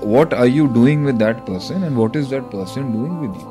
what are you doing with that person and what is that person doing with you.